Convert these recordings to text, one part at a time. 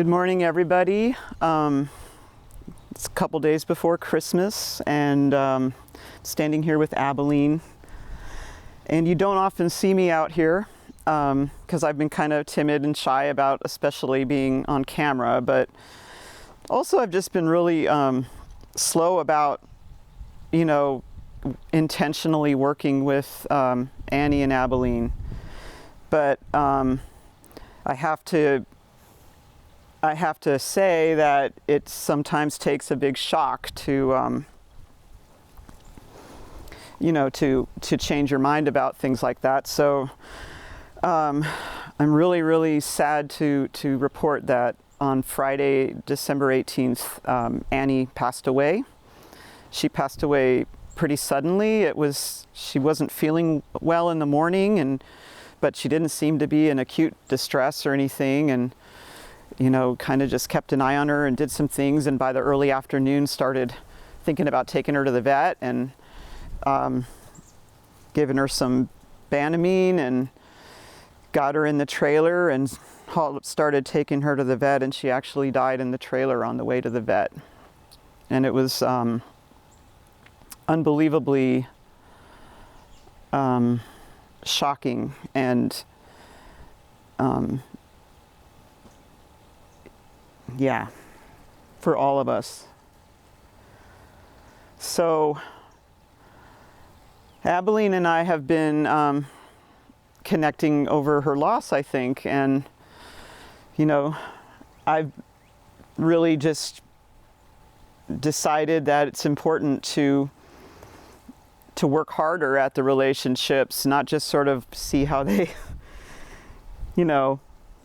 Good morning, everybody. It's a couple days before Christmas, and standing here with Abilene. And you don't often see me out here because I've been kind of timid and shy about especially being on camera, but also I've just been really slow about, intentionally working with Annie and Abilene. But I have to say that it sometimes takes a big shock to change your mind about things like that. So I'm really, really sad to report that on Friday, December 18th, Annie passed away. She passed away pretty suddenly. She wasn't feeling well in the morning, but she didn't seem to be in acute distress or anything, and kind of just kept an eye on her and did some things, and by the early afternoon started thinking about taking her to the vet and giving her some Banamine and got her in the trailer and started taking her to the vet, and she actually died in the trailer on the way to the vet. And it was unbelievably shocking and for all of us. So Abilene and I have been connecting over her loss, I think, and I've really just decided that it's important to work harder at the relationships, not just sort of see how they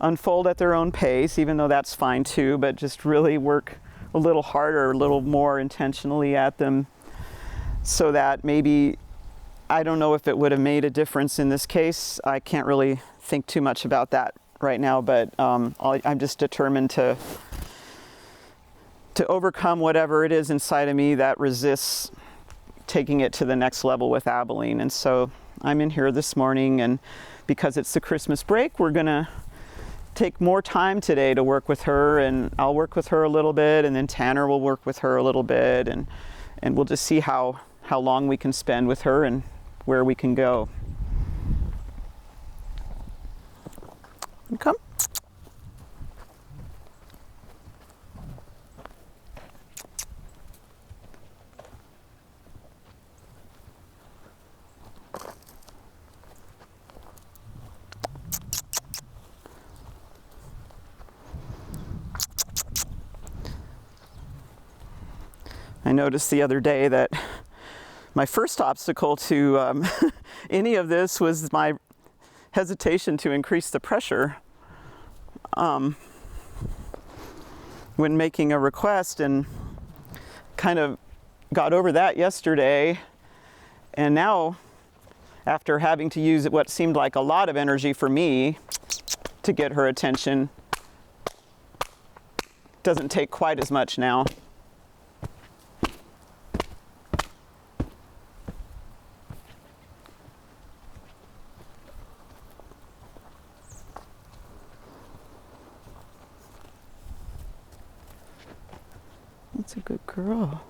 unfold at their own pace, even though that's fine too, but just really work a little harder, a little more intentionally at them, so that maybe, I don't know if it would have made a difference in this case. I can't really think too much about that right now, but I'm just determined to overcome whatever it is inside of me that resists taking it to the next level with Abilene. And so I'm in here this morning, and because it's the Christmas break, we're gonna take more time today to work with her, and I'll work with her a little bit, and then Tanner will work with her a little bit, and we'll just see how long we can spend with her and where we can go. Come. I noticed the other day that my first obstacle to any of this was my hesitation to increase the pressure when making a request, and kind of got over that yesterday. And now, after having to use what seemed like a lot of energy for me to get her attention, it doesn't take quite as much now. That's a good girl.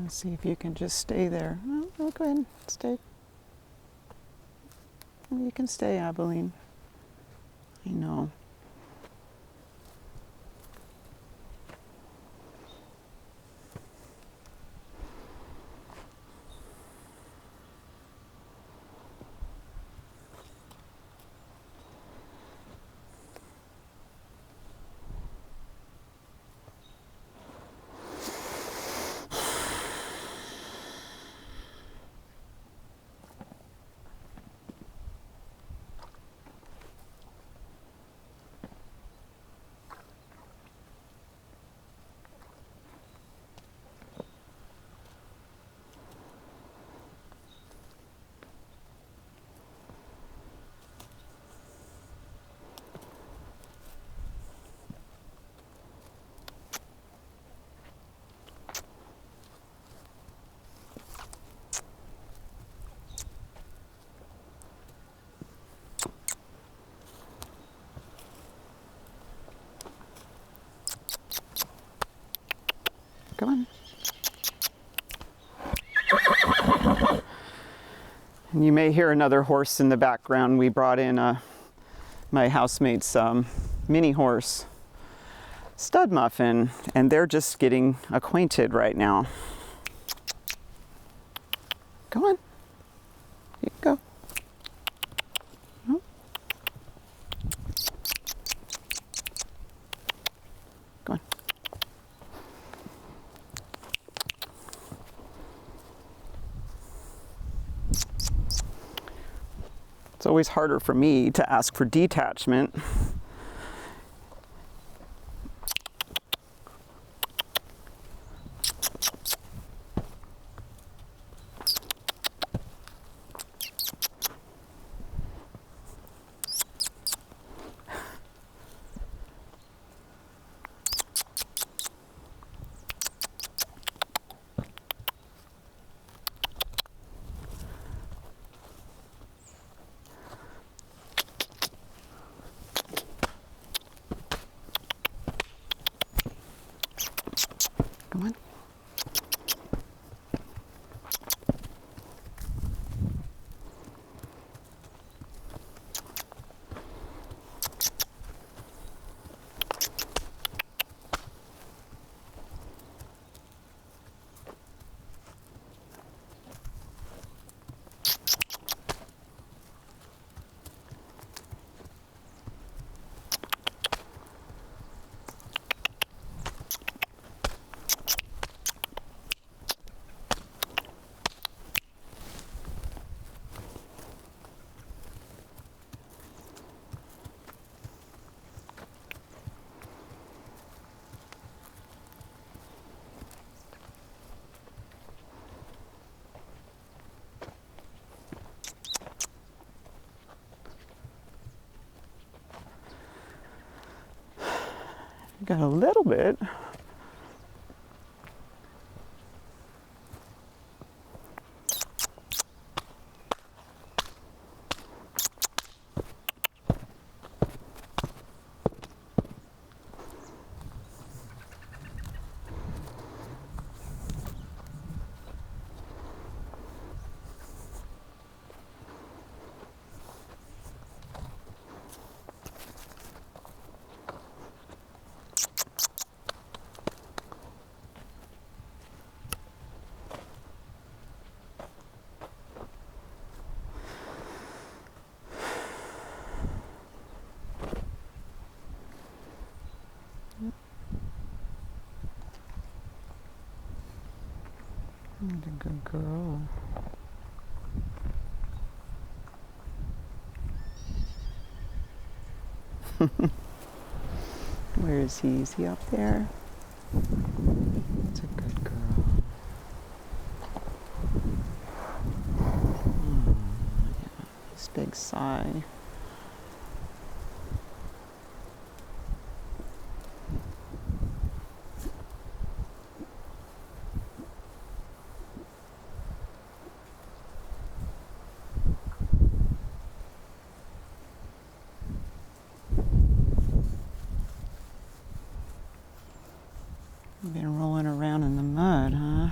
Let's see if you can just stay there. Oh, go ahead, stay. You can stay, Abilene. I know. Come on. And you may hear another horse in the background. We brought in my housemate's mini horse, Stud Muffin, and they're just getting acquainted right now. Come on. You can go. Oh. Go on. It's always harder for me to ask for detachment. Come on. Got a little bit. What a good girl. Where is he? Is he up there? That's a good girl. Oh, yeah. This big sigh. You've been rolling around in the mud, huh?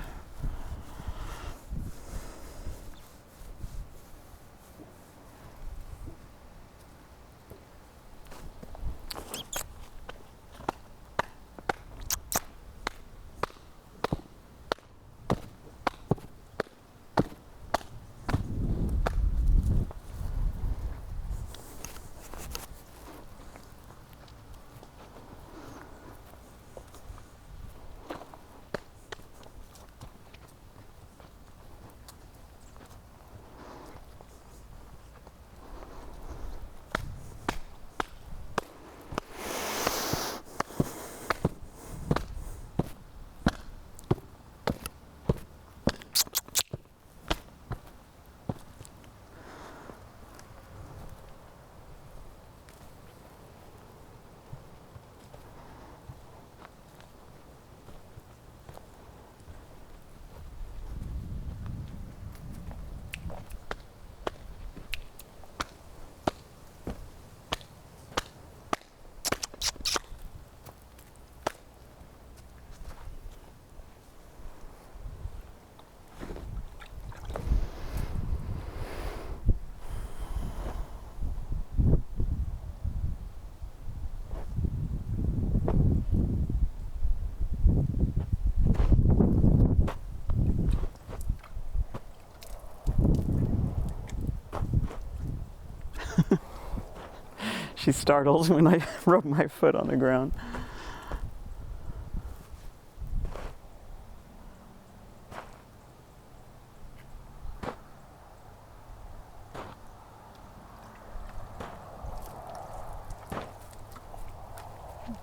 She startled when I rubbed my foot on the ground.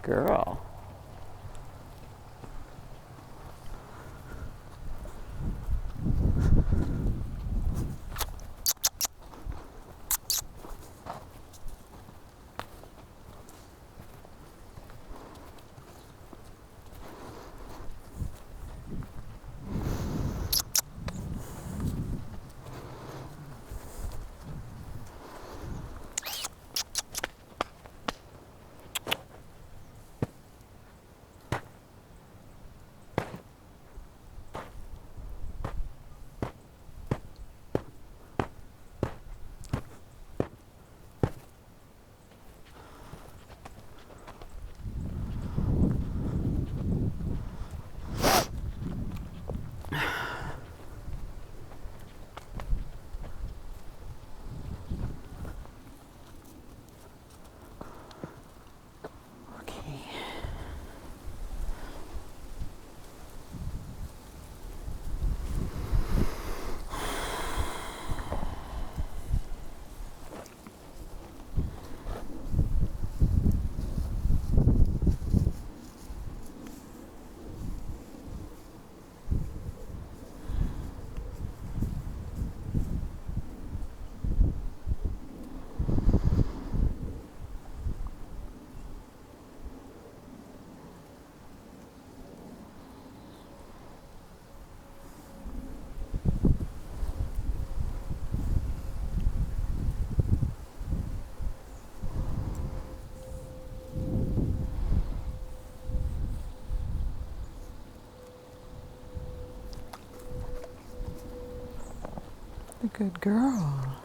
Girl. A good girl.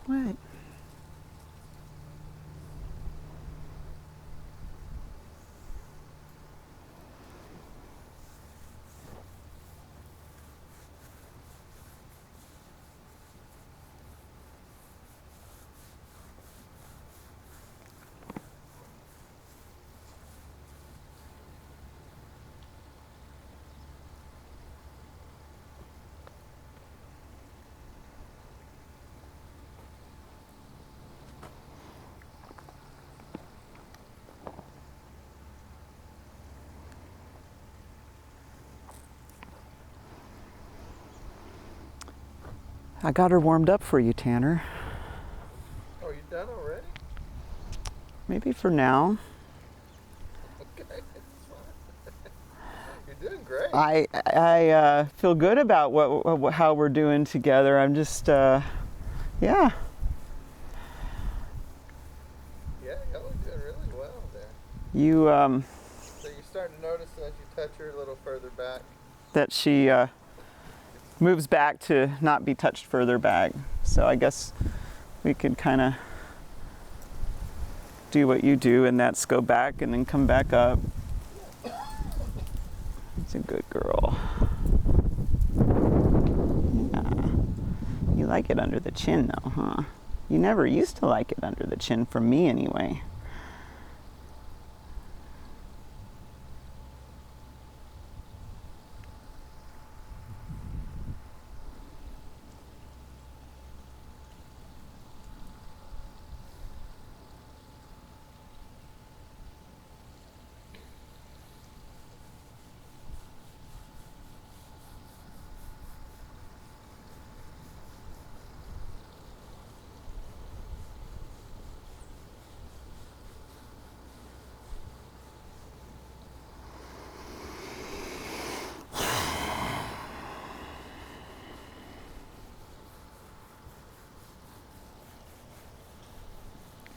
What? I got her warmed up for you, Tanner. Oh, you done already? Maybe for now. Okay, it's fine. You're doing great. I feel good about how we're doing together. I'm just, yeah. Yeah, y'all are doing really well there. You, So you're starting to notice as you touch her a little further back. that she moves back to not be touched further back. So I guess we could kind of do what you do, and that's go back and then come back up. It's a good girl. Yeah. You like it under the chin though, huh? You never used to like it under the chin, from me anyway.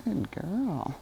Good girl.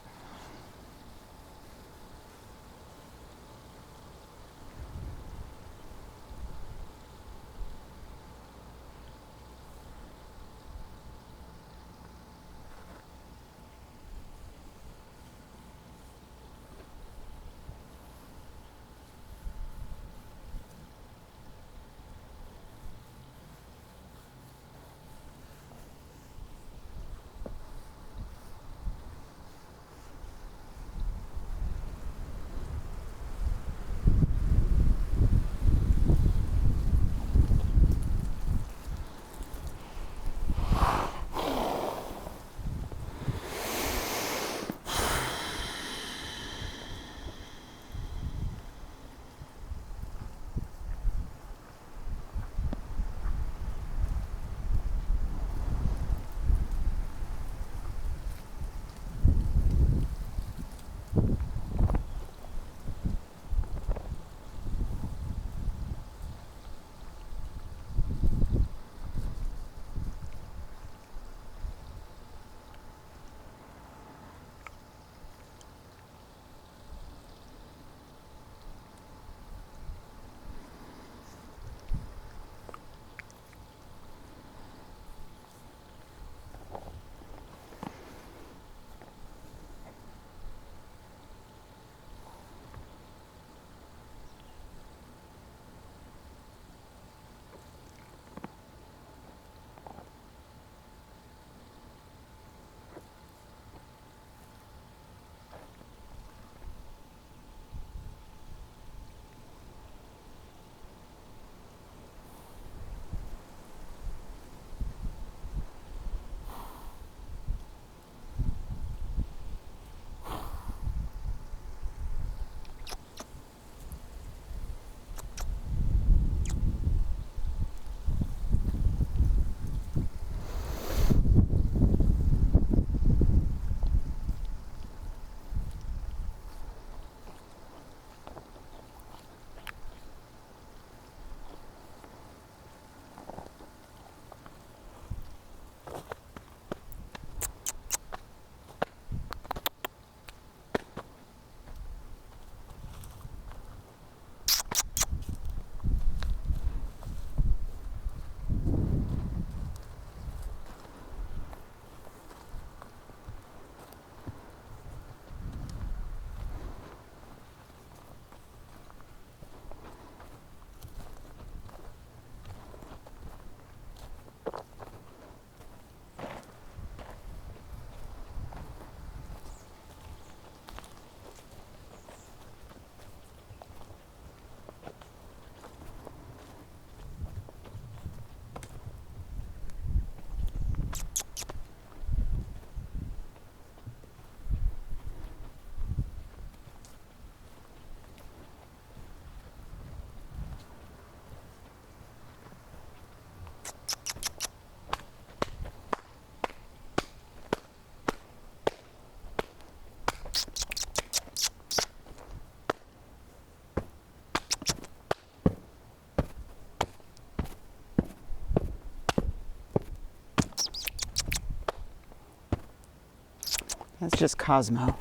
That's just Cosmo.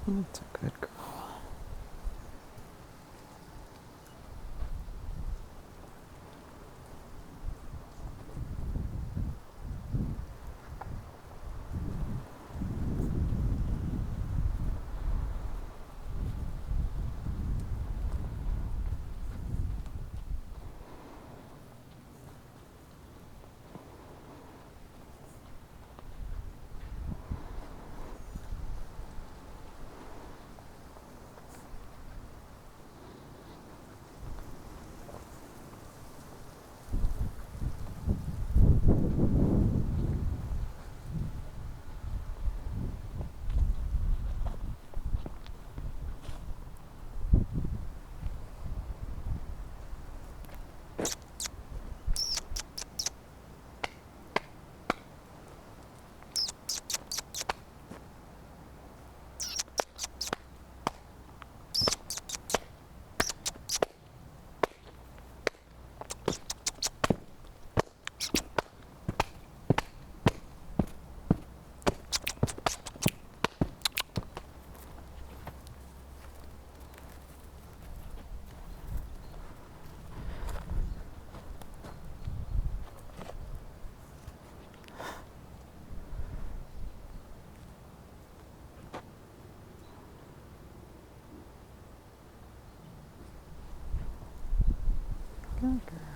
That's a good girl. Good girl.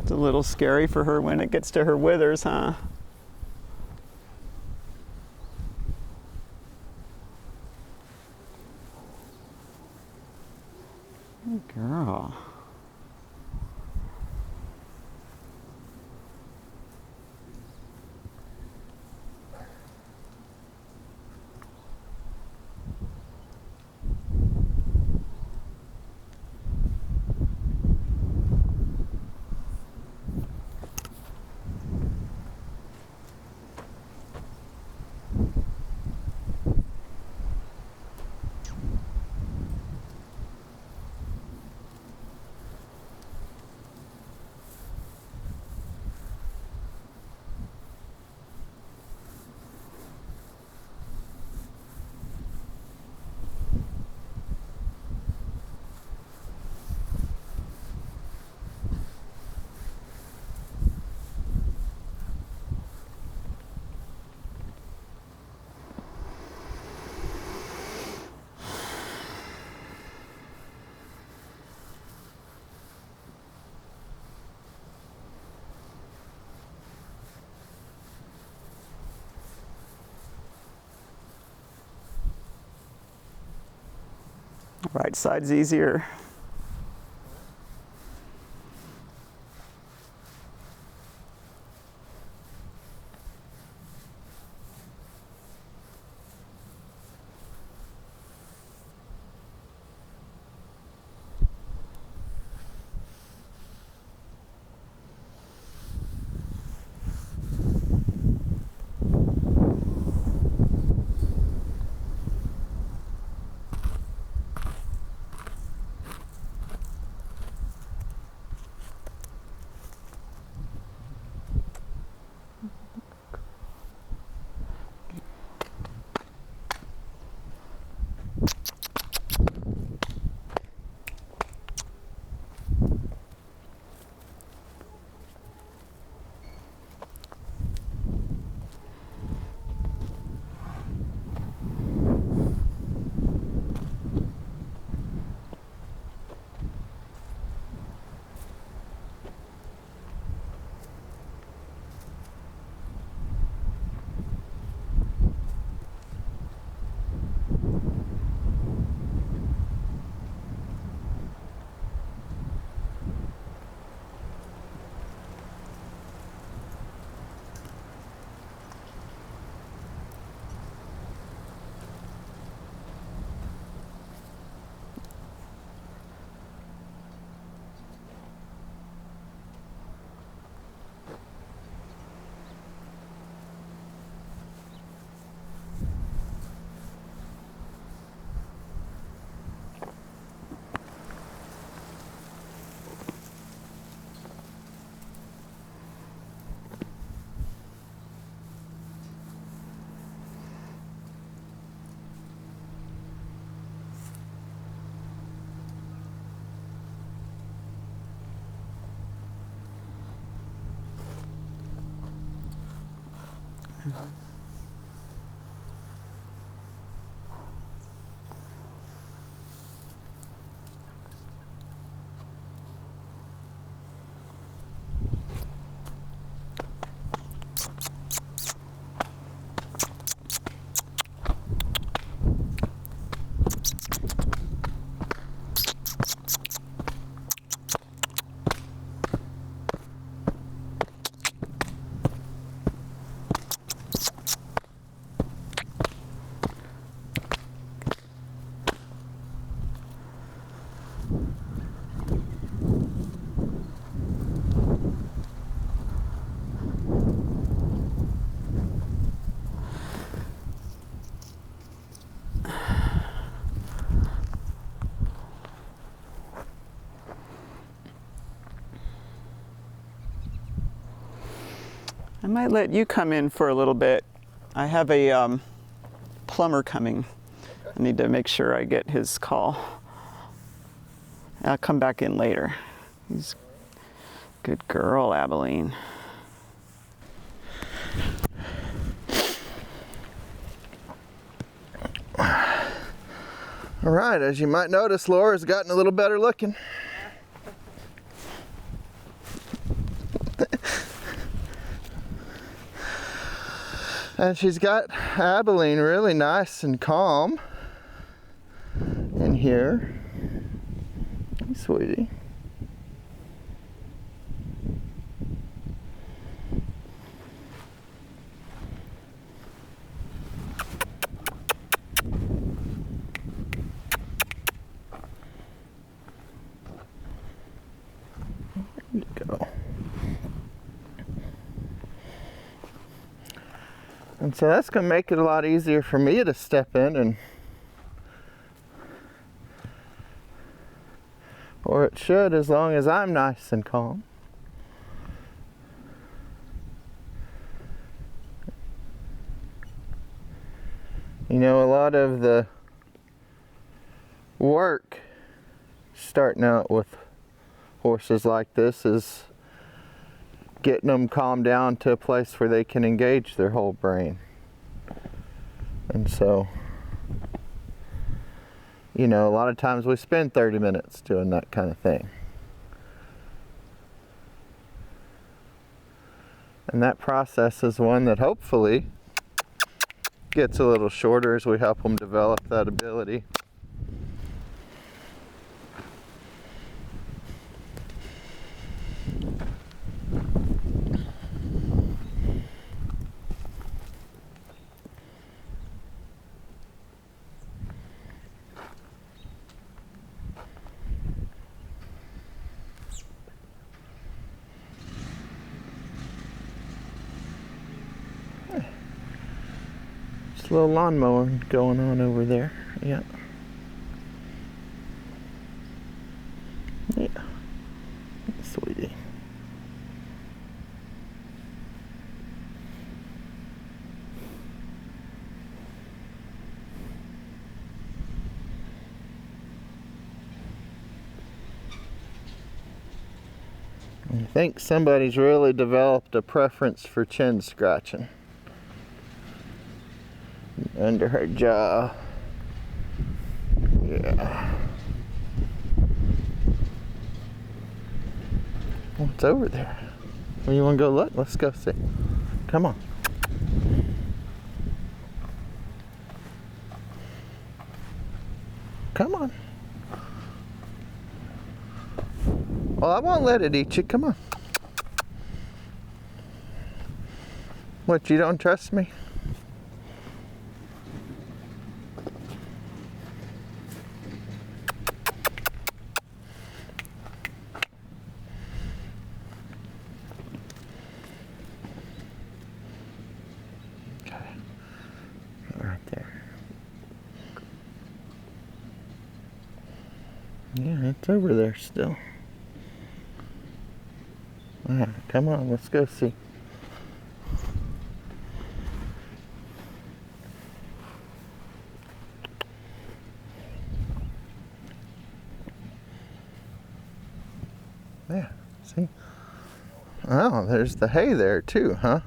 That's a little scary for her when it gets to her withers, huh? Good girl. Right side's easier. I might let you come in for a little bit. I have a plumber coming. I need to make sure I get his call. I'll come back in later. He's good girl, Abilene. All right, as you might notice, Laura's gotten a little better looking. And she's got Abilene really nice and calm in here. Hey, sweetie. There you go. And so that's going to make it a lot easier for me to step in or it should, as long as I'm nice and calm. You know, a lot of the work starting out with horses like this is getting them calmed down to a place where they can engage their whole brain. And so, you know, a lot of times we spend 30 minutes doing that kind of thing. And that process is one that hopefully gets a little shorter as we help them develop that ability. Just a little lawnmower going on over there. Yeah. Yeah. Sweetie. I think somebody's really developed a preference for chin scratching under her jaw. Yeah. What's over there? Well, you want to go look? Let's go see. Come on. Come on. Well, I won't let it eat you. Come on. What, you don't trust me? Okay. Right there. Yeah, it's over there still. Alright, come on, let's go see. Yeah, see? Oh, there's the hay there too, huh?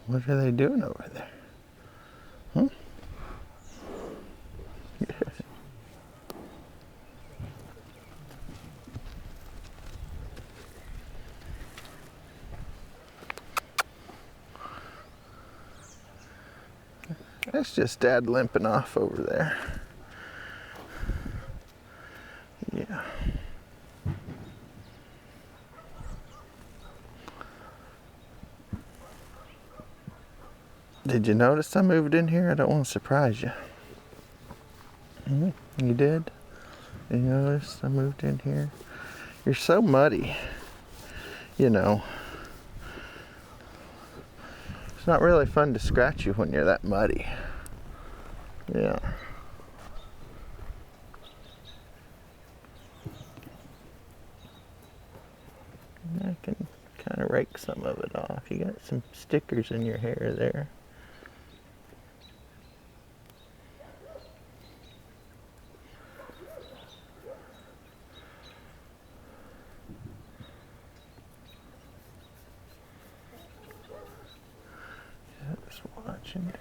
What are they doing over there? Huh? That's just Dad limping off over there. Yeah. Did you notice I moved in here? I don't want to surprise you. You did? You noticed I moved in here? You're so muddy. You know. It's not really fun to scratch you when you're that muddy. Yeah. I can kind of rake some of it off. You got some stickers in your hair there. Just watching Dad.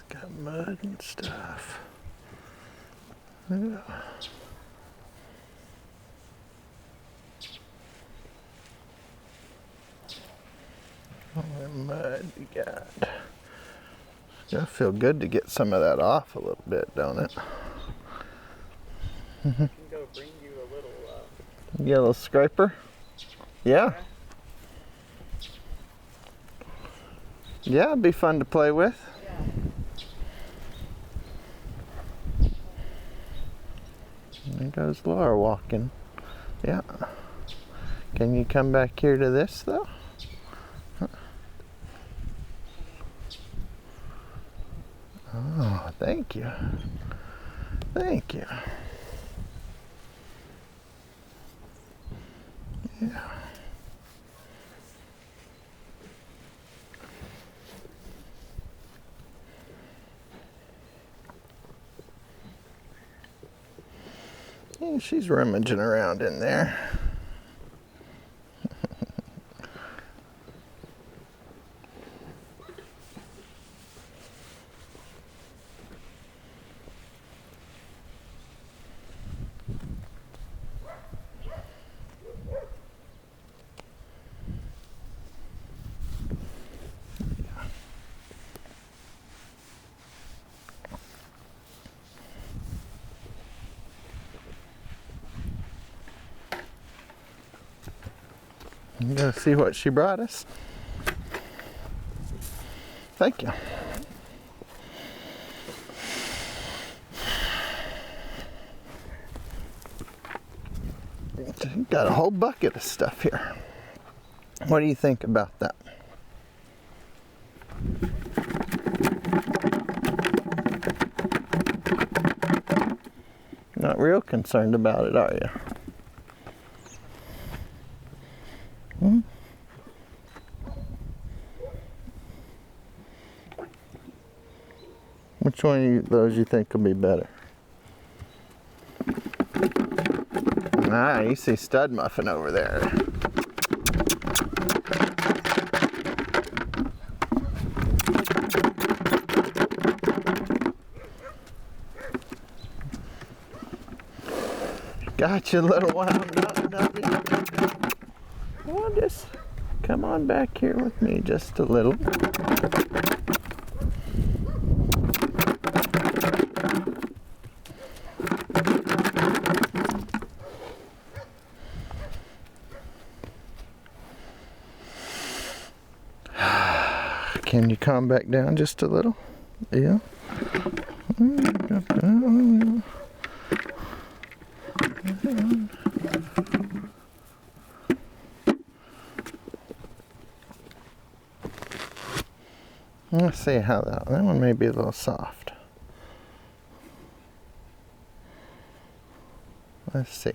Got mud and stuff. Yeah. All that mud you got. It's gotta feel good to get some of that off a little bit, don't it? I can go bring you a little. You get a little scraper? Yeah. Yeah, it'd be fun to play with. There goes Laura walking. Yeah. Can you come back here to this though? Oh, thank you. Thank you. Yeah. Yeah, she's rummaging around in there. I'm gonna see what she brought us. Thank you. Got a whole bucket of stuff here. What do you think about that? Not real concerned about it, are you? Hmm? Which one of those you think will be better? Ah, you see Stud Muffin over there. Gotcha, little wound up, Dubby. Well, just come on back here with me just a little. Can you calm back down just a little? Yeah. Let's see how that one may be a little soft. Let's see.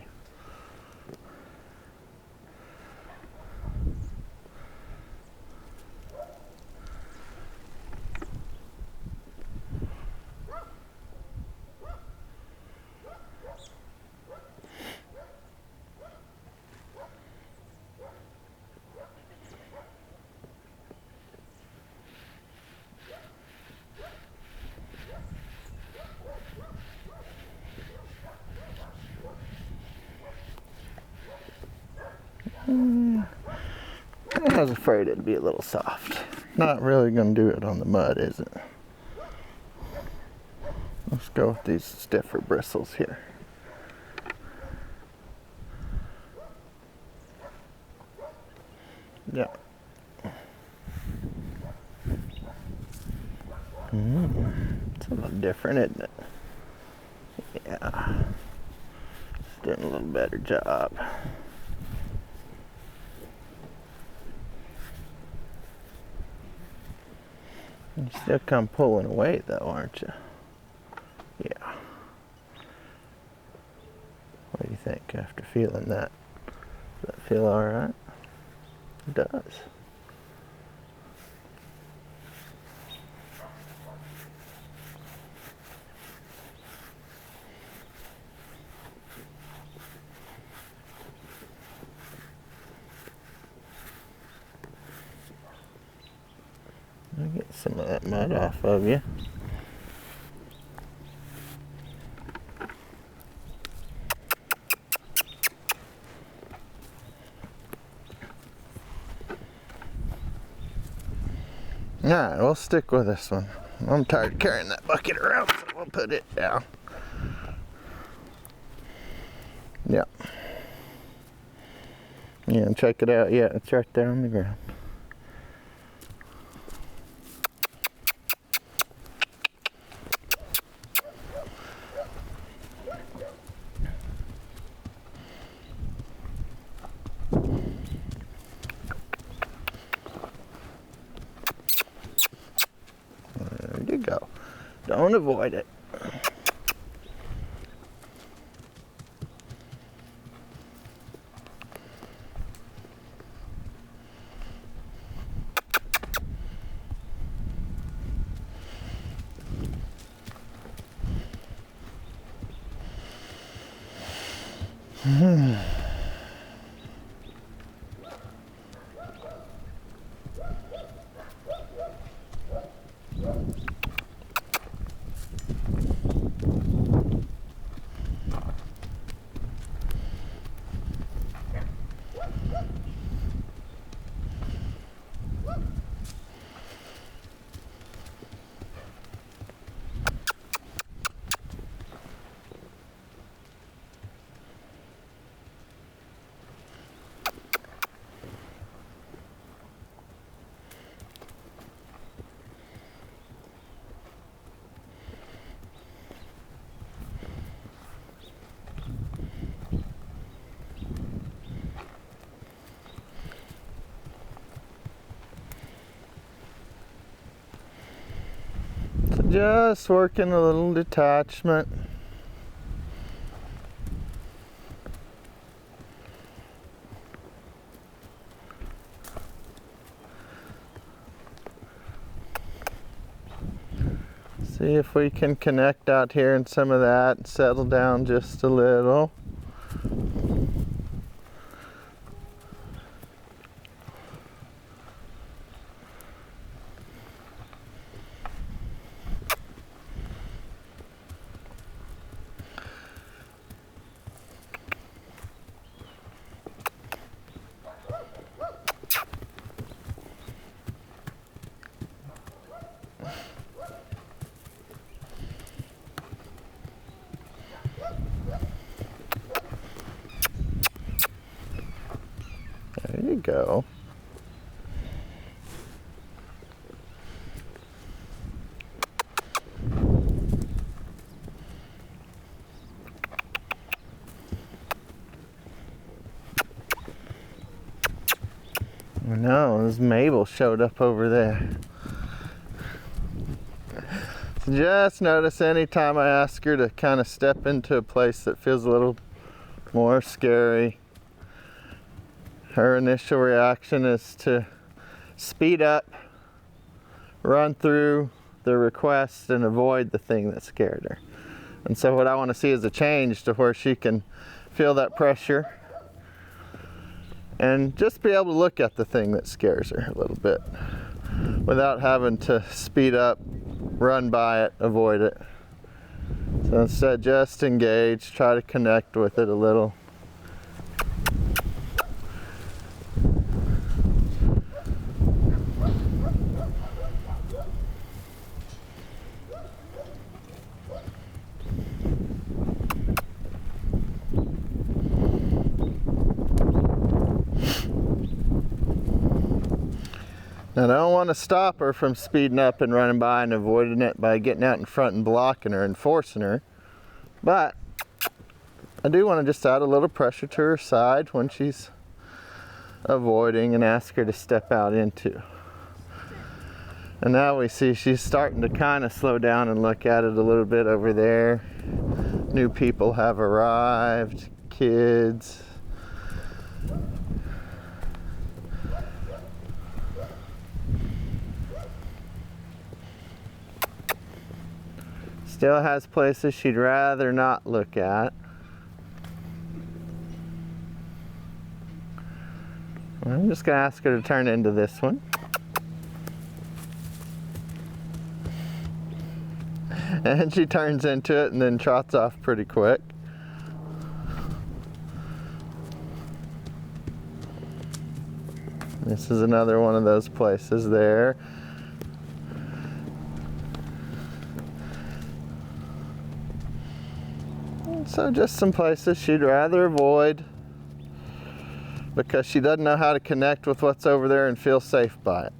I was afraid it'd be a little soft. Not really gonna do it on the mud, is it? Let's go with these stiffer bristles here. Yeah. It's a little different, isn't it? Yeah. It's doing a little better job. You still come pulling away though, aren't you? Yeah. What do you think after feeling that? Does that feel alright? It does. I'll get some of that mud off of you. Alright, we'll stick with this one. I'm tired of carrying that bucket around, so we'll put it down. Yeah. Yeah, and check it out. Yeah, it's right there on the ground. There you go. Don't avoid it. Just working a little detachment. See if we can connect out here in some of that and settle down just a little. There you go. No, this Mabel showed up over there. Just notice anytime I ask her to kind of step into a place that feels a little more scary, her initial reaction is to speed up, run through the request, and avoid the thing that scared her. And so what I want to see is a change to where she can feel that pressure and just be able to look at the thing that scares her a little bit without having to speed up, run by it, avoid it. So instead, just engage, try to connect with it a little. Now, I don't want to stop her from speeding up and running by and avoiding it by getting out in front and blocking her and forcing her. But I do want to just add a little pressure to her side when she's avoiding and ask her to step out into. And now we see she's starting to kind of slow down and look at it a little bit over there. New people have arrived, kids. Still has places she'd rather not look at. I'm just going to ask her to turn into this one. And she turns into it and then trots off pretty quick. This is another one of those places there. So just some places she'd rather avoid because she doesn't know how to connect with what's over there and feel safe by it.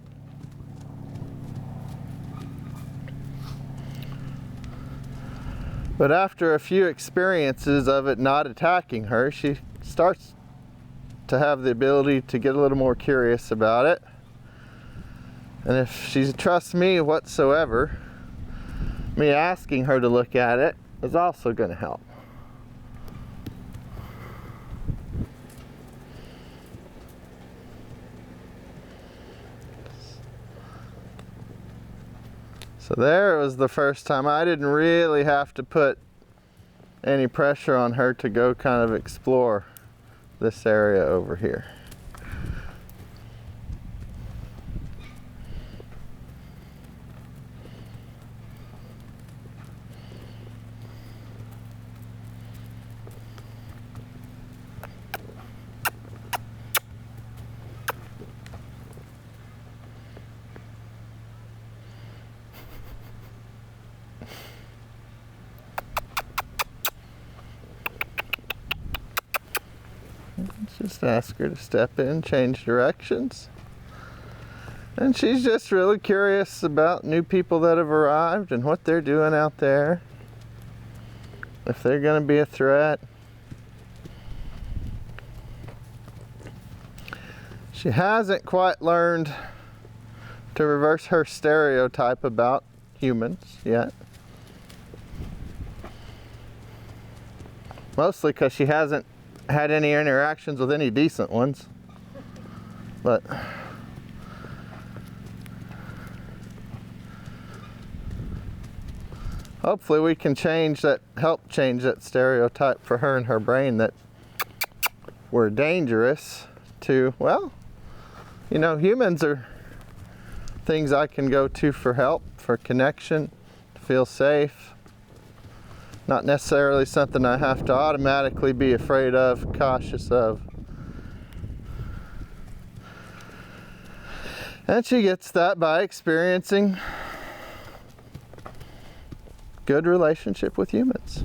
But after a few experiences of it not attacking her, she starts to have the ability to get a little more curious about it. And if she trusts me whatsoever, me asking her to look at it is also going to help. So there was the first time I didn't really have to put any pressure on her to go kind of explore this area over here. Just ask her to step in, change directions. And she's just really curious about new people that have arrived and what they're doing out there. If they're going to be a threat. She hasn't quite learned to reverse her stereotype about humans yet. Mostly because she hasn't had any interactions with any decent ones. But hopefully we can help change that stereotype for her and her brain that we're dangerous to, well, you know, humans are things I can go to for help, for connection, to feel safe. Not necessarily something I have to automatically be afraid of, cautious of. And she gets that by experiencing good relationship with humans.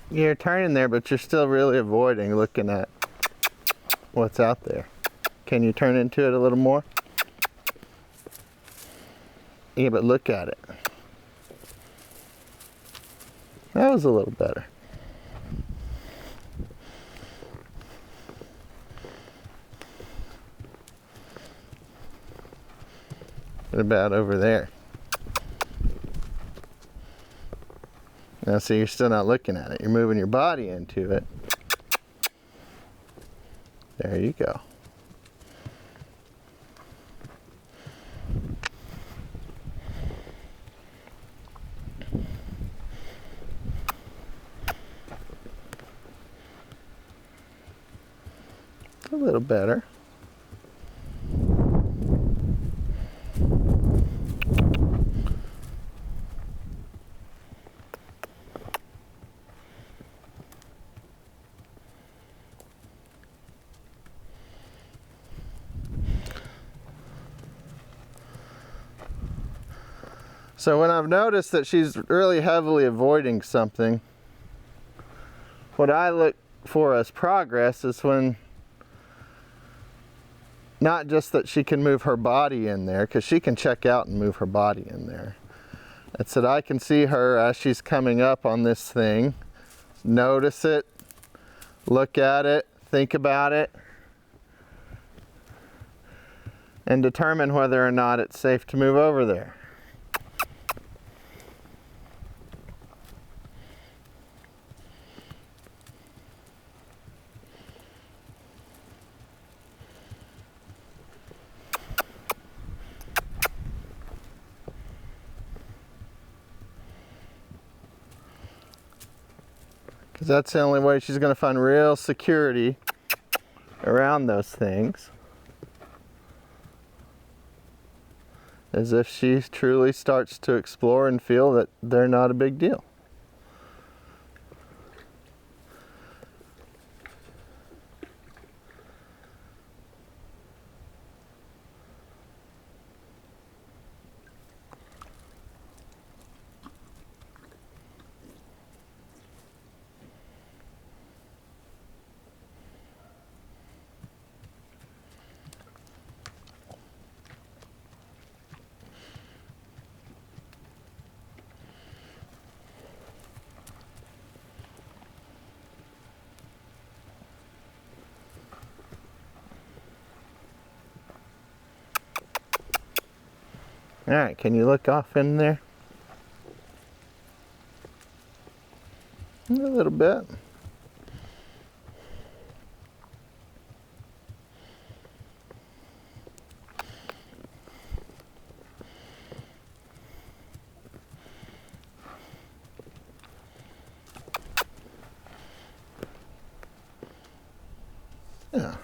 You're turning there, but you're still really avoiding looking at what's out there. Can you turn into it a little more? Yeah, but look at it. That was a little better. What about over there? Now, see, you're still not looking at it. You're moving your body into it. There you go. A little better. So when I've noticed that she's really heavily avoiding something, what I look for as progress is when not just that she can move her body in there, because she can check out and move her body in there. It's that I can see her as she's coming up on this thing, notice it, look at it, think about it, and determine whether or not it's safe to move over there. Because that's the only way she's going to find real security around those things. As if she truly starts to explore and feel that they're not a big deal. All right, can you look off in there? A little bit. Yeah.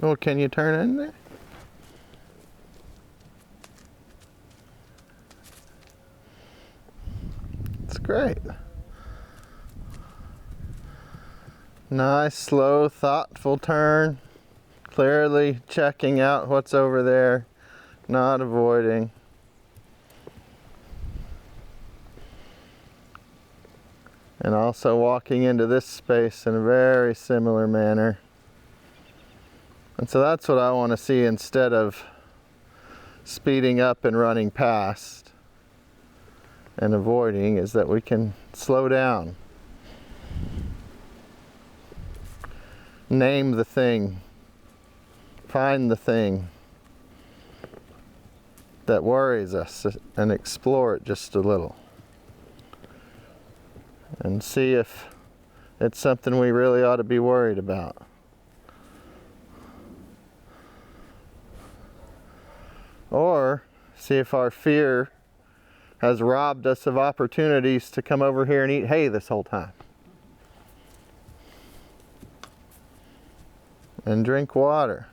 Oh, can you turn in there? It's great. Nice, slow, thoughtful turn. Clearly checking out what's over there, not avoiding. And also walking into this space in a very similar manner. And so that's what I want to see instead of speeding up and running past and avoiding, is that we can slow down. Name the thing. Find the thing that worries us and explore it just a little. And see if it's something we really ought to be worried about. Or see if our fear has robbed us of opportunities to come over here and eat hay this whole time. And drink water.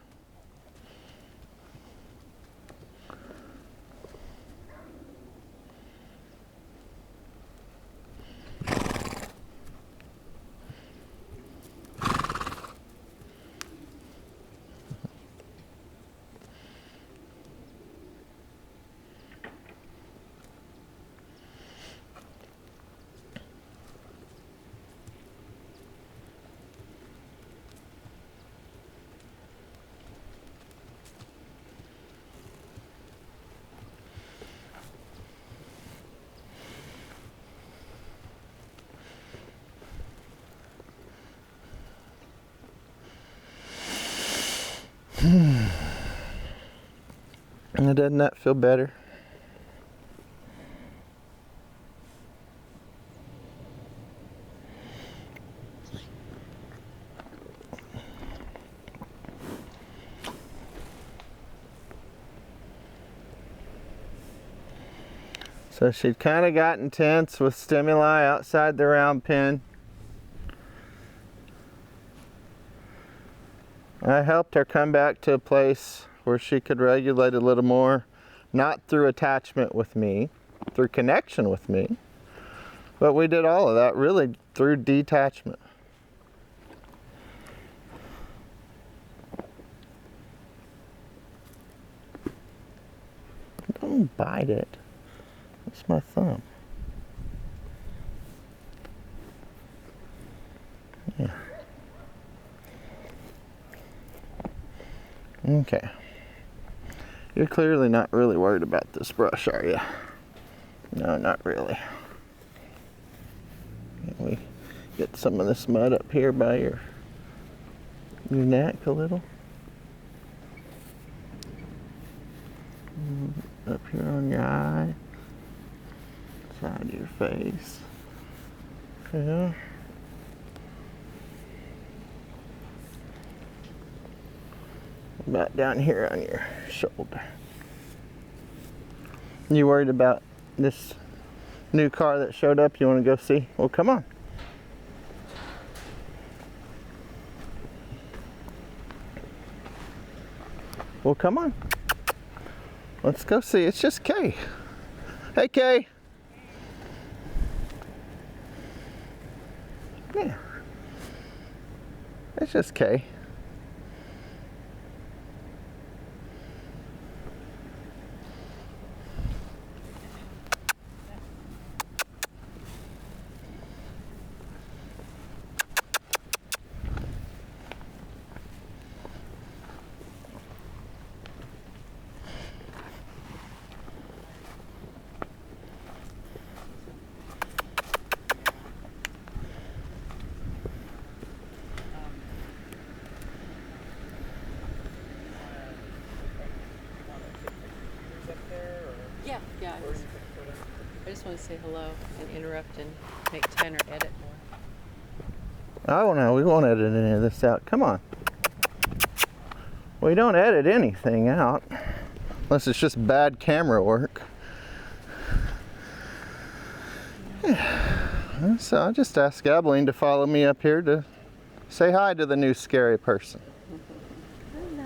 Doesn't that feel better? So she'd kind of gotten tense with stimuli outside the round pen. I helped her come back to a place where she could regulate a little more, not through attachment with me, through connection with me, but we did all of that really through detachment. Don't bite it. That's my thumb. Yeah. Okay. You're clearly not really worried about this brush, are you? No, not really. Can we get some of this mud up here by your neck a little? Up here on your eye, side of your face. Yeah. About down here on your shoulder. You worried about this new car that showed up? You want to go see? Well, come on. Well, come on. Let's go see. It's just Kay. Hey, Kay. Yeah. It's just Kay. Yeah, I just want to say hello and interrupt and make Tanner edit more. Oh no, we won't edit any of this out. Come on. We don't edit anything out unless it's just bad camera work. Yeah. So I just asked Abilene to follow me up here to say hi to the new scary person. Hello.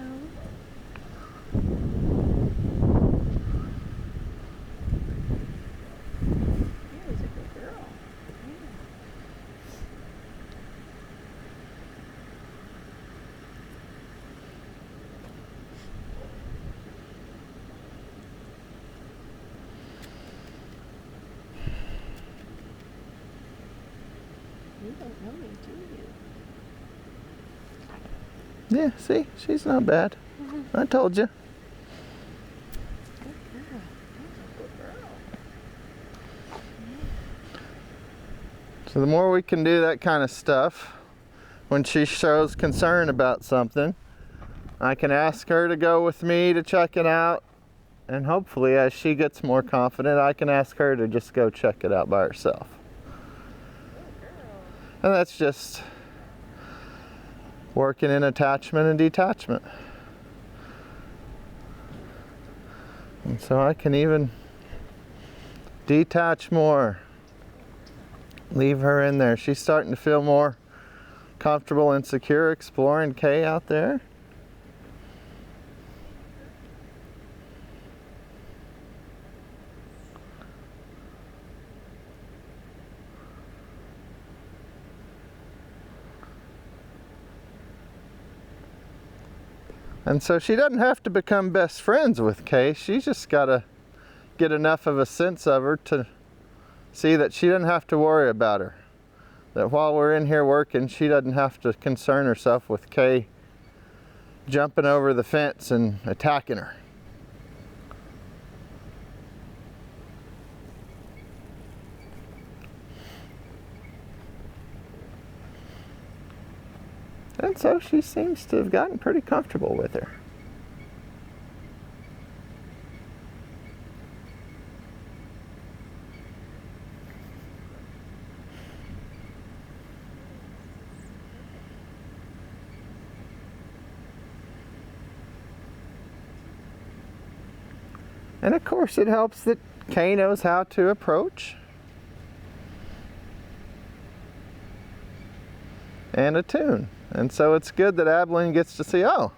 You don't know me, do you? Yeah, see, she's not bad. I told you. Good girl. Good girl. So the more we can do that kind of stuff, when she shows concern about something, I can ask her to go with me to check it out. And hopefully, as she gets more confident, I can ask her to just go check it out by herself. And that's just working in attachment and detachment. And so I can even detach more. Leave her in there. She's starting to feel more comfortable and secure exploring Kay out there. And so she doesn't have to become best friends with Kay. She's just got to get enough of a sense of her to see that she doesn't have to worry about her. That while we're in here working, she doesn't have to concern herself with Kay jumping over the fence and attacking her. And so she seems to have gotten pretty comfortable with her. And of course it helps that Kay knows how to approach and attune. And so it's good that Abilene gets to see, oh,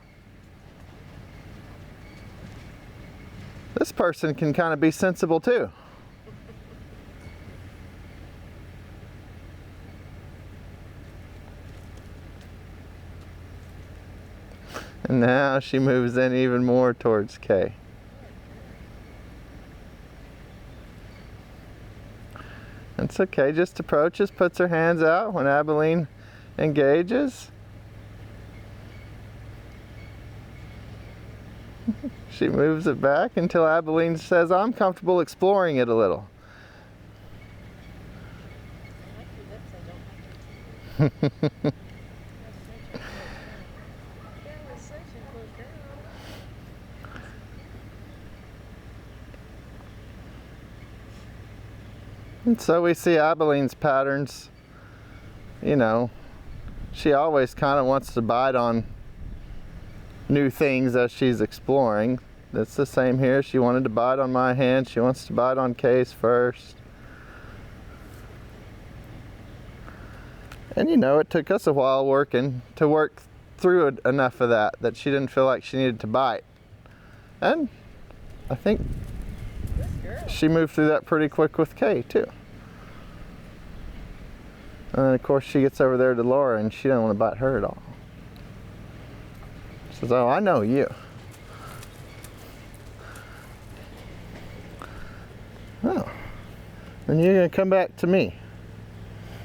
this person can kind of be sensible too. And now she moves in even more towards Kay. It's okay, just approaches, puts her hands out when Abilene engages. She moves it back until Abilene says, I'm comfortable exploring it a little. I like your lips, I don't like your And so we see Abilene's patterns. You know, she always kind of wants to bite on new things as she's exploring. It's the same here. She wanted to bite on my hand. She wants to bite on Kay's first. And you know, it took us a while to work through enough of that she didn't feel like she needed to bite. And I think she moved through that pretty quick with Kay too. And then of course she gets over there to Laura and she doesn't want to bite her at all. She says, oh, I know you. Oh, and you're going to come back to me.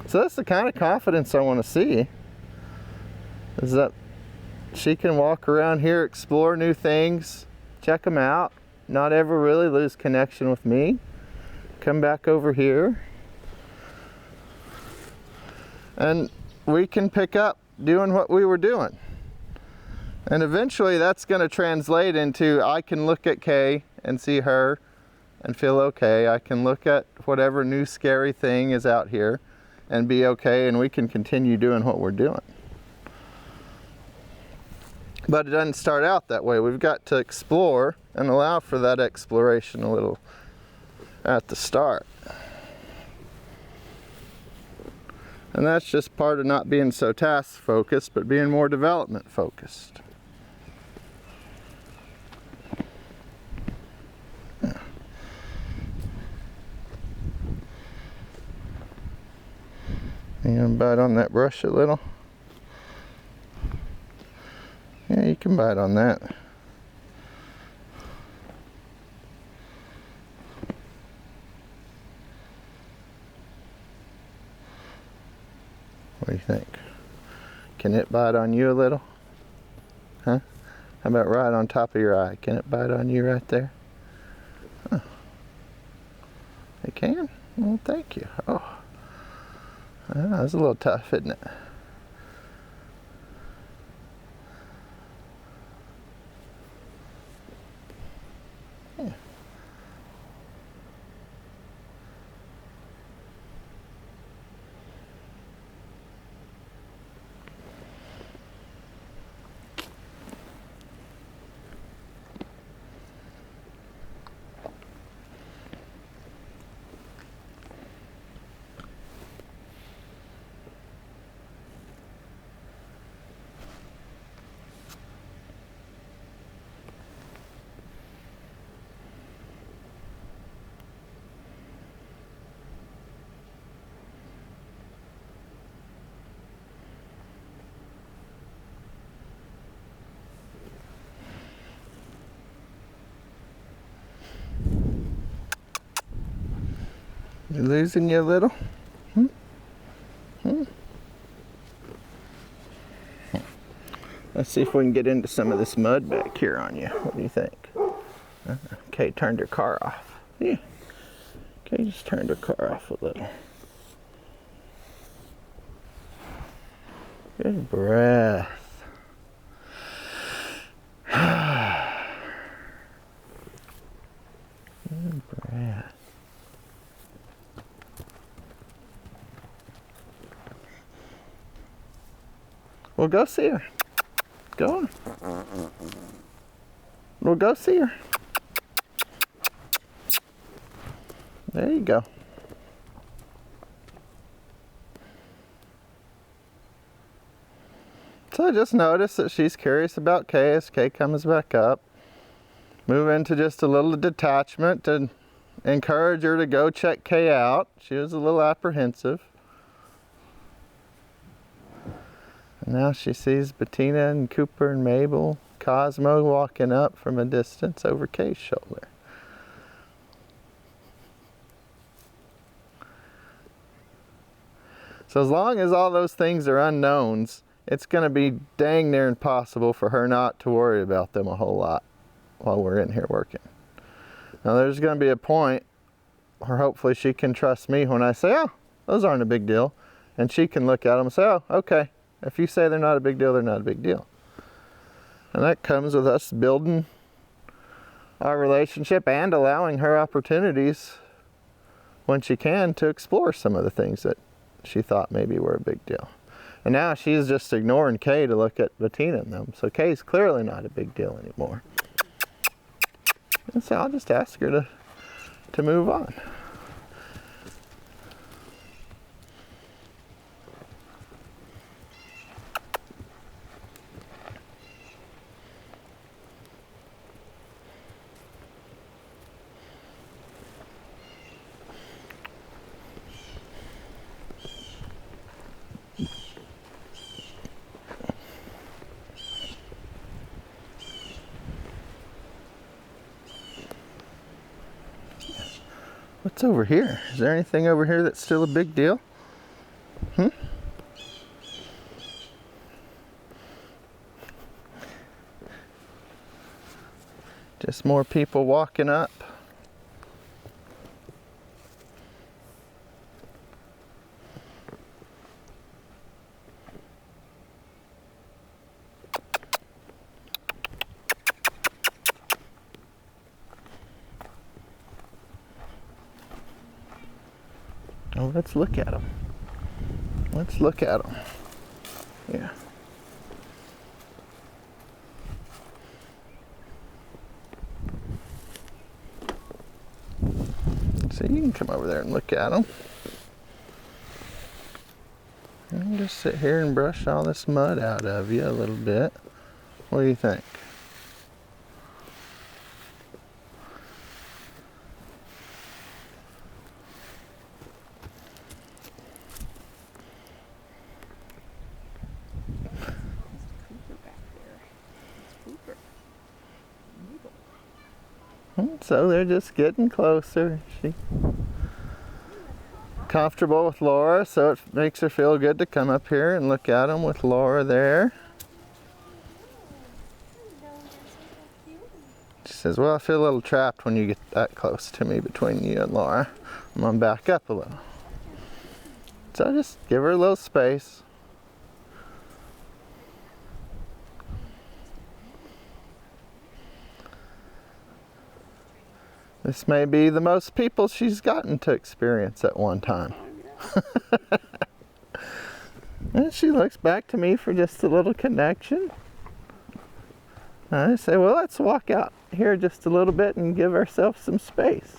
So that's the kind of confidence I want to see, is that she can walk around here, explore new things, check them out, not ever really lose connection with me, come back over here, and we can pick up doing what we were doing. And eventually that's going to translate into, I can look at Kay and see her and feel okay. I can look at whatever new scary thing is out here and be okay, and we can continue doing what we're doing. But it doesn't start out that way. We've got to explore and allow for that exploration a little at the start. And that's just part of not being so task focused, but being more development focused. You gonna bite on that brush a little? Yeah, you can bite on that. What do you think? Can it bite on you a little? Huh? How about right on top of your eye? Can it bite on you right there? Huh. It can? Well, thank you. Oh, that's a little tough, isn't it? Yeah. You losing you a little? Hmm? Hmm? Let's see if we can get into some of this mud back here on you. What do you think? Okay, turned her car off. Yeah. Okay, just turned her car off a little. Good breath. Good breath. Well, go see her. Go on. Well, go see her. There you go. So I just noticed that she's curious about Kay as Kay comes back up. Move into just a little detachment and encourage her to go check Kay out. She was a little apprehensive. And now she sees Bettina and Cooper and Mabel, Cosmo walking up from a distance over Kay's shoulder. So as long as all those things are unknowns, it's going to be dang near impossible for her not to worry about them a whole lot while we're in here working. Now there's going to be a point where hopefully she can trust me when I say, oh, those aren't a big deal. And she can look at them and say, oh, okay. If you say they're not a big deal, they're not a big deal. And that comes with us building our relationship and allowing her opportunities when she can to explore some of the things that she thought maybe were a big deal. And now she's just ignoring Kay to look at Bettina and them. So Kay's clearly not a big deal anymore. And so I'll just ask her to move on. What's over here? Is there anything over here that's still a big deal? Just more people walking up. Oh, let's look at them. Let's look at them. Yeah. So you can come over there and look at them. And just sit here and brush all this mud out of you a little bit. What do you think? So they're just getting closer. comfortable with Laura, so it makes her feel good to come up here and look at them with Laura there. She says, well, I feel a little trapped when you get that close to me between you and Laura. I'm gonna back up a little. So just give her a little space. This may be the most people she's gotten to experience at one time. And she looks back to me for just a little connection. I say, well, let's walk out here just a little bit and give ourselves some space.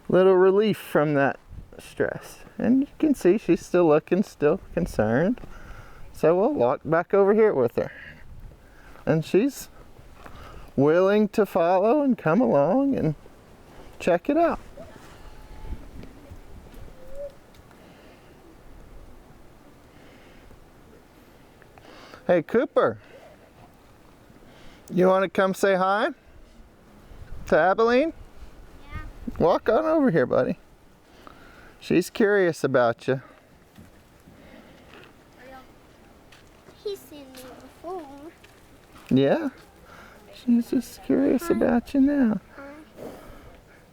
Little relief from that stress. And you can see she's still looking, still concerned. So we'll walk back over here with her. And she's willing to follow and come along and check it out. Hey, Cooper, you want to come say hi to Abilene? Yeah. Walk on over here, buddy. She's curious about you. He's seen me before. Yeah, she's just curious about you now.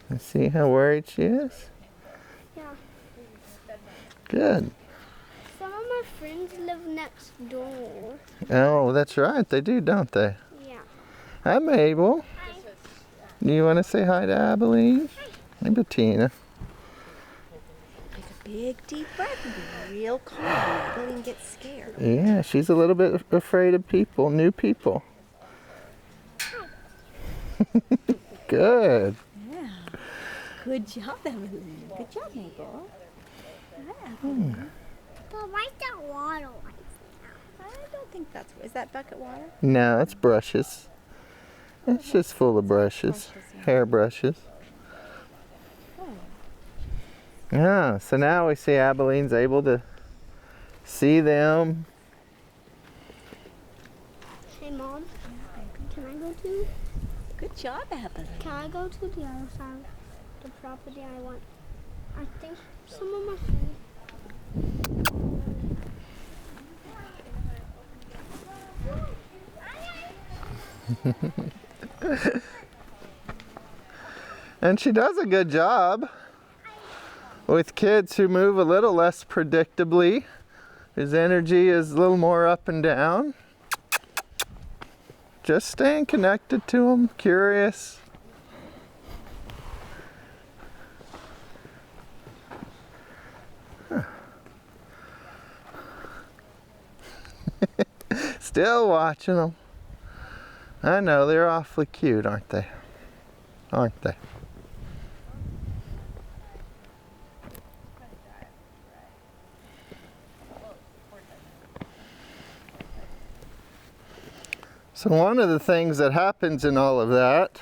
And see how worried she is? Yeah. Good. Some of my friends live next door. Oh, that's right. They do, don't they? Yeah. Hi, Mabel. Hi. Do you want to say hi to Abilene? Hey, Bettina. Take a big deep breath and be real calm. Abilene gets scared. Yeah, she's a little bit afraid of people, new people. Good. Yeah. Good job, Abilene. Good job, Mabel. But why's that water like I don't think that's. Is that bucket water? No, it's brushes. It's just full of brushes, hair brushes. Yeah, so now we see Abilene's able to see them. Hey, Mom. Can I go to? Good job, Abilene. Can I go to the other side of the property I want? I think some of my friends. And she does a good job with kids who move a little less predictably. His energy is a little more up and down. Just staying connected to them, curious. Still watching them. I know, they're awfully cute, aren't they? Aren't they? So one of the things that happens in all of that,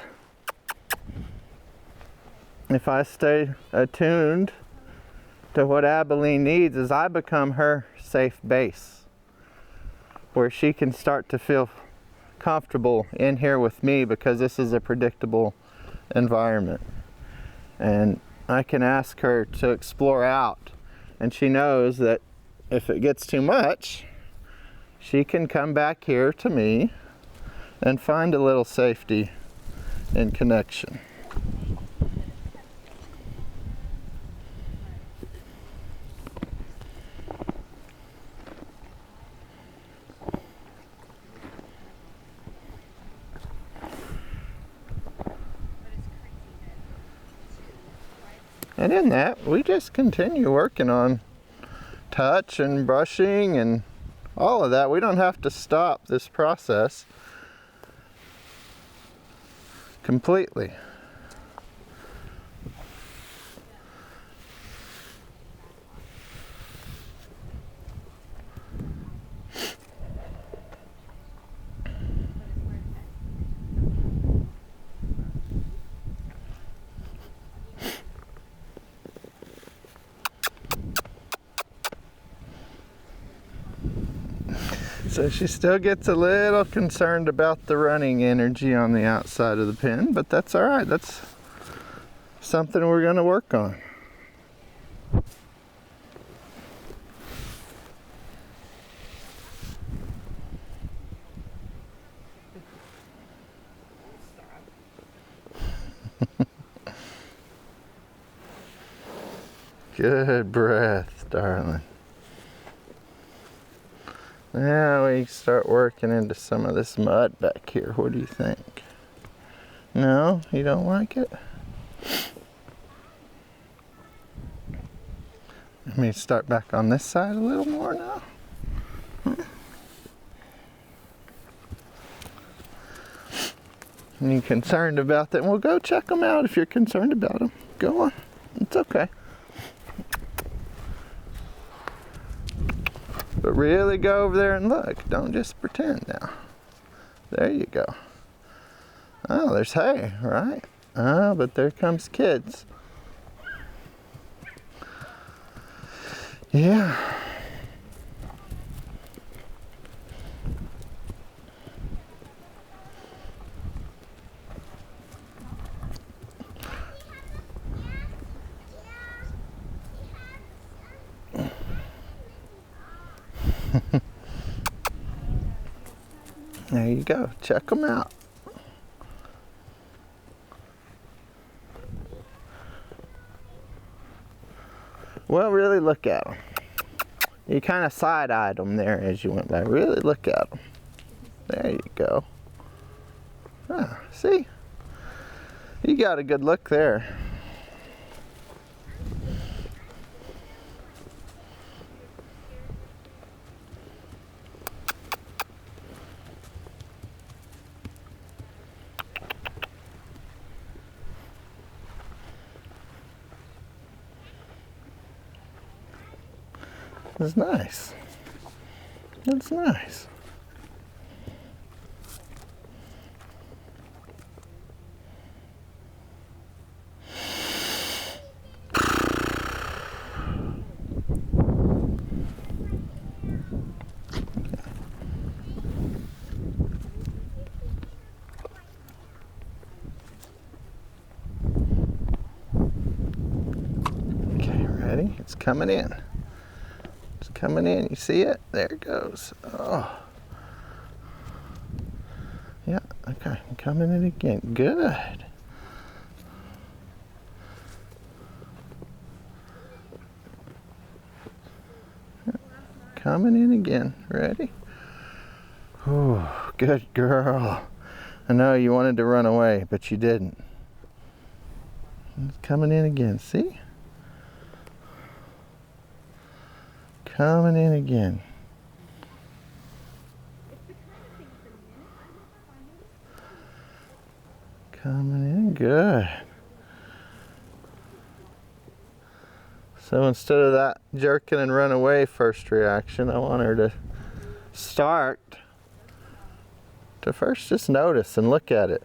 if I stay attuned to what Abilene needs, is I become her safe base, where she can start to feel comfortable in here with me because this is a predictable environment. And I can ask her to explore out, and she knows that if it gets too much, she can come back here to me and find a little safety and connection. And in that, we just continue working on touch and brushing and all of that. We don't have to stop this process completely. So she still gets a little concerned about the running energy on the outside of the pen, but that's all right. That's something we're going to work on. Good breath, darling. Now we start working into some of this mud back here. What do you think? No? You don't like it? Let me start back on this side a little more now. Are you concerned about that? Well, go check them out if you're concerned about them. Go on. It's okay. But really go over there and look. Don't just pretend now. There you go. Oh, there's hay, right? Oh, but there comes kids. Yeah. There you go. Check them out. Well, really look at them. You kind of side-eyed them there as you went by. Really look at them. There you go. Ah, see? You got a good look there. That's nice. That's nice. Okay, ready? It's coming in. Coming in, you see it? There it goes. Oh. Yeah, okay, coming in again. Good. Coming in again. Ready? Oh, good girl. I know you wanted to run away, but you didn't. It's coming in again, see? Coming in again. Coming in good. So instead of that jerking and run away first reaction, I want her to start to first just notice and look at it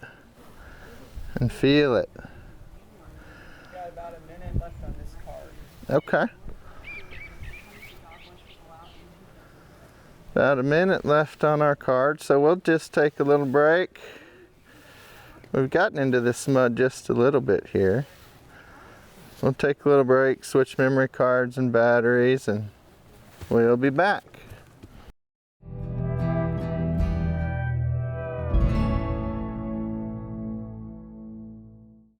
and feel it. Got about a minute left on this card. Okay. About a minute left on our card, so we'll just take a little break. We've gotten into this mud just a little bit here. We'll take a little break, switch memory cards and batteries, and we'll be back.